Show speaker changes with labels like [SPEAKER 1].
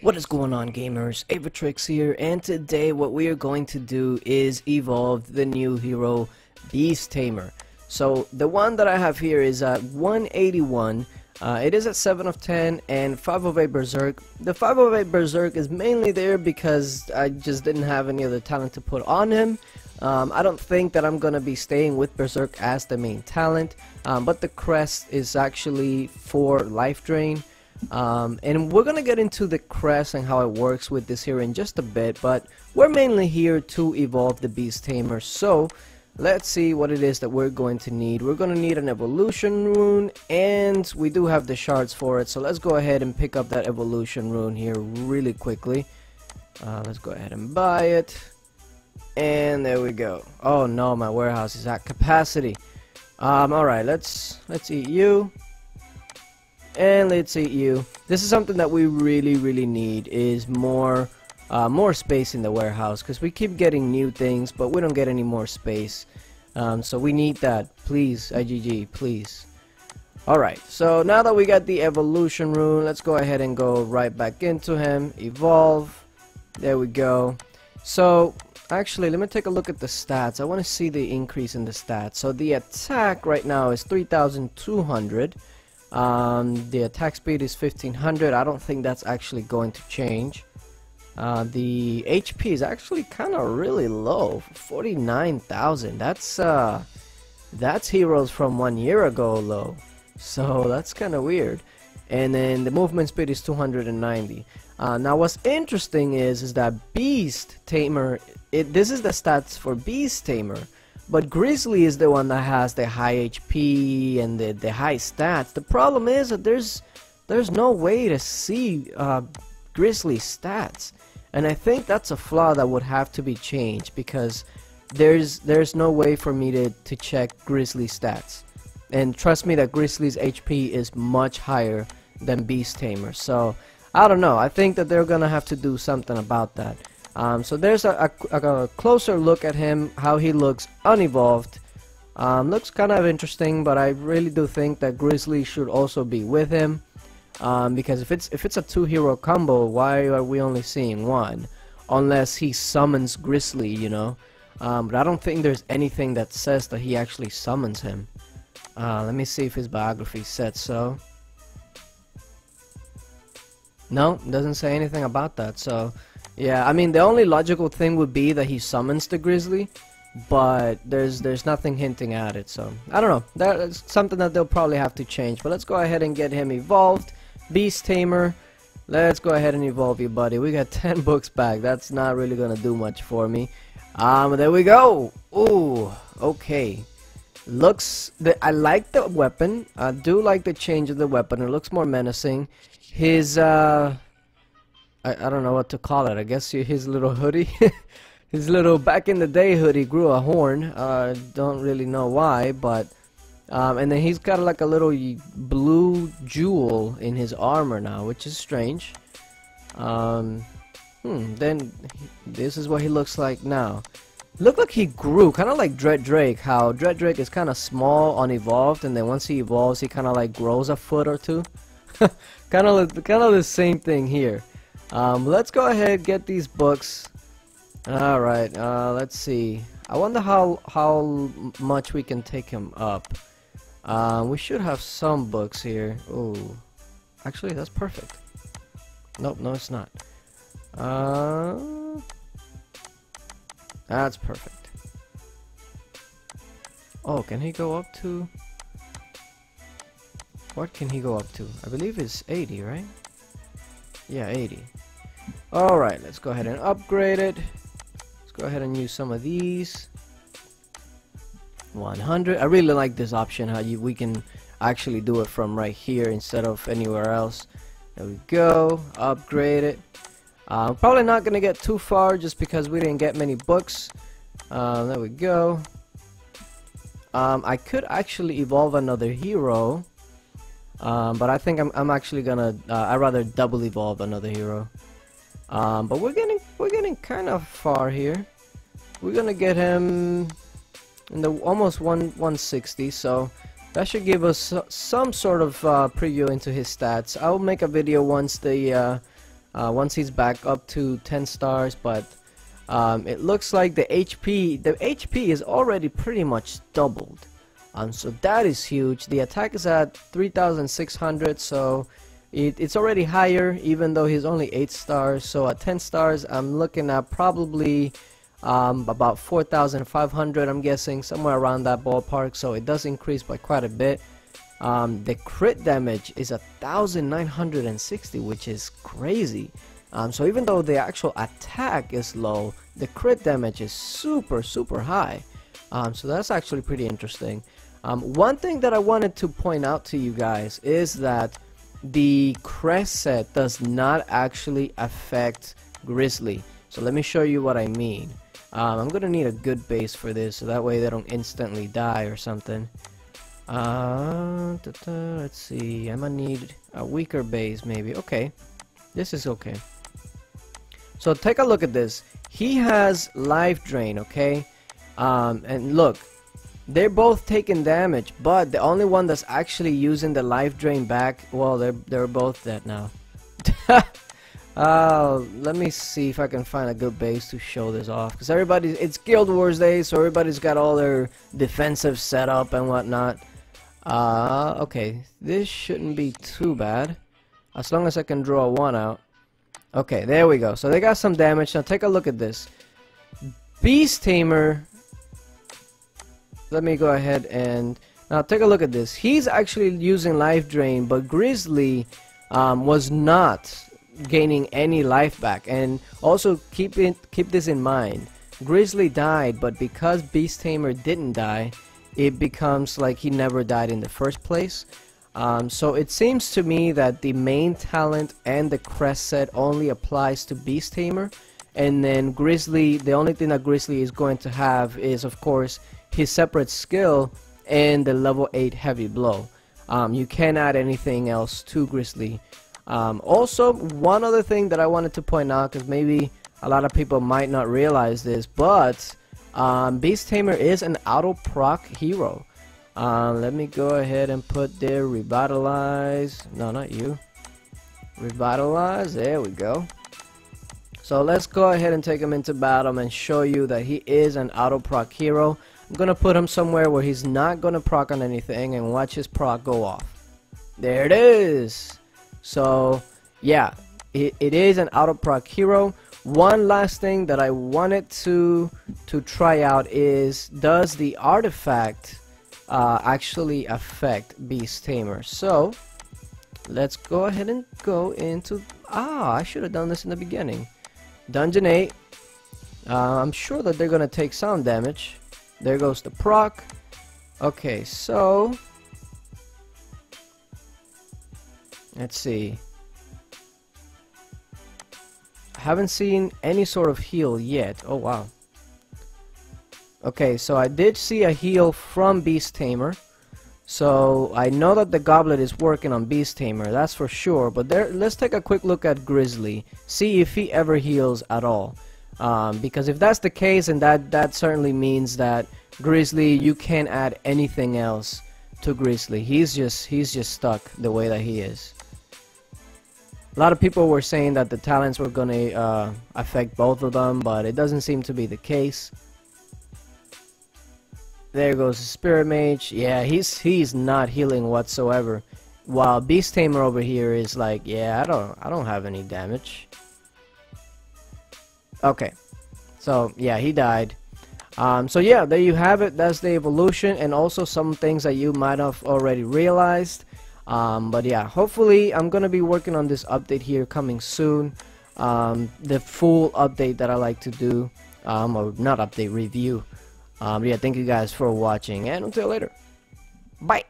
[SPEAKER 1] What is going on, gamers? Aevatrex here, and today what we are going to do is evolve the new hero Beast Tamer. So the one that I have here is at 181. It is at 7 of 10 and 5 of 8 Berserk. The 5 of 8 Berserk is mainly there because I just didn't have any other talent to put on him. I don't think that I'm gonna be staying with Berserk as the main talent, but the crest is actually for life drain. And we're gonna get into the crest and how it works with this here in just a bit, but we're mainly here to evolve the Beast Tamer. So let's see what it is that we're going to need. We're gonna need an evolution rune, and we do have the shards for it, so let's go ahead and pick up that evolution rune here really quickly. Let's go ahead and buy it, and there we go. Oh no, my warehouse is at capacity. Alright, let's eat you. And let's eat you. This is something that we really need, is more space in the warehouse, because we keep getting new things but we don't get any more space. So we need that, please, IGG, please. Alright, so now that we got the evolution rune, let's go ahead and go right back into him. Evolve. There we go. So actually, let me take a look at the stats. I want to see the increase in the stats. So the attack right now is 3,200. The attack speed is 1500. I don't think that's actually going to change. The HP is actually kind of really low, 49,000. That's heroes from 1 year ago low, so that's kind of weird. And then the movement speed is 290. Now what's interesting is that Beast Tamer, this is the stats for Beast Tamer. But Grizzly is the one that has the high HP and the high stats. The problem is that there's no way to see Grizzly's stats, and I think that's a flaw that would have to be changed, because there's no way for me to check Grizzly's stats. And trust me that Grizzly's HP is much higher than Beast Tamer. So I don't know. I think that they're gonna have to do something about that. So there's a closer look at him, how he looks unevolved. Looks kind of interesting, but I really do think that Grizzly should also be with him, because if it's a 2-hero combo, why are we only seeing one? Unless he summons Grizzly, you know. But I don't think there's anything that says that he actually summons him. Let me see if his biography said so. No, it doesn't say anything about that. So yeah, I mean, the only logical thing would be that he summons the Grizzly, but there's nothing hinting at it, so I don't know. That's something that they'll probably have to change. But let's go ahead and get him evolved. Beast Tamer, let's go ahead and evolve you, buddy. We got 10 books back. That's not really gonna do much for me. There we go. Ooh, okay. I like the weapon. I do like the change of the weapon. It looks more menacing. His I don't know what to call it. I guess his little hoodie, his little back in the day hoodie grew a horn. Don't really know why, but and then he's got like a little blue jewel in his armor now, which is strange. Then this is what he looks like now. Looked like he grew, kind of like Dread Drake. How Dread Drake is kind of small, unevolved, and then once he evolves, he kind of like grows a foot or two. kind of the same thing here. Let's go ahead, get these books. Alright, let's see. I wonder how much we can take him up. We should have some books here. Oh, actually that's perfect. Nope, no it's not. That's perfect. Oh, can he go up to... What can he go up to? I believe it's 80, right? Yeah, 80. Alright, let's go ahead and upgrade it. Let's go ahead and use some of these. 100. I really like this option, how we can actually do it from right here instead of anywhere else. There we go. Upgrade it. Probably not going to get too far just because we didn't get many books. There we go. I could actually evolve another hero. But I think I'm actually gonna I'd rather double evolve another hero. But we're getting kind of far here. We're gonna get him in the almost 160, so that should give us some sort of preview into his stats. I'll make a video once the once he's back up to 10 stars, but it looks like the HP is already pretty much doubled. So that is huge. The attack is at 3,600, so it's already higher, even though he's only 8 stars. So at 10 stars, I'm looking at probably about 4,500, I'm guessing, somewhere around that ballpark. So it does increase by quite a bit. The crit damage is 1,960, which is crazy. So even though the actual attack is low, the crit damage is super high. So that's actually pretty interesting. One thing that I wanted to point out to you guys is that the crest set does not actually affect Grizzly. So let me show you what I mean. I'm gonna need a good base for this, so that way they don't instantly die or something. Let's see, I'm gonna need a weaker base maybe. Okay, this is okay. So take a look at this. He has life drain, okay? And look, they're both taking damage, but the only one that's actually using the life drain back, well, they're both dead now. Let me see if I can find a good base to show this off, because it's Guild Wars Day, so everybody's got all their defensive setup and whatnot. Okay, this shouldn't be too bad, as long as I can draw one out. Okay, there we go. So they got some damage. Now take a look at this. Beast Tamer. Let me go ahead and now take a look at this. He's actually using life drain, but Grizzly was not gaining any life back. And also keep this in mind. Grizzly died, but because Beast Tamer didn't die, it becomes like he never died in the first place. So it seems to me that the main talent and the crest set only applies to Beast Tamer, and then Grizzly, the only thing that Grizzly is going to have is, of course, his separate skill and the level 8 heavy blow. You can't add anything else to Grizzly. Also, one other thing that I wanted to point out, because maybe a lot of people might not realize this, but Beast Tamer is an auto proc hero. Let me go ahead and put there Revitalize. No, not you. Revitalize. There we go. So let's go ahead and take him into battle and show you that he is an auto proc hero. I'm gonna put him somewhere where he's not gonna proc on anything and watch his proc go off. There it is. So yeah, it is an auto proc hero. One last thing that I wanted to try out is, does the artifact actually affect Beast Tamer? So let's go ahead and go into, I should have done this in the beginning. Dungeon 8. I'm sure that they're gonna take some damage. There goes the proc. Okay, so let's see. I haven't seen any sort of heal yet. Oh wow. Okay, so I did see a heal from Beast Tamer. So I know that the goblet is working on Beast Tamer, that's for sure. But let's take a quick look at Grizzly. See if he ever heals at all. Because if that's the case, and that certainly means that Grizzly, you can't add anything else to Grizzly. He's just stuck the way that he is. A lot of people were saying that the talents were gonna affect both of them, but it doesn't seem to be the case. There goes the Spirit Mage. Yeah, he's not healing whatsoever. While Beast Tamer over here is like, yeah, I don't have any damage. Okay, so yeah, he died. So yeah, there you have it. That's the evolution, and also some things that you might have already realized. But yeah, hopefully I'm gonna be working on this update here coming soon. The full update that I like to do, or not update, review. Yeah, thank you guys for watching, and until later, bye.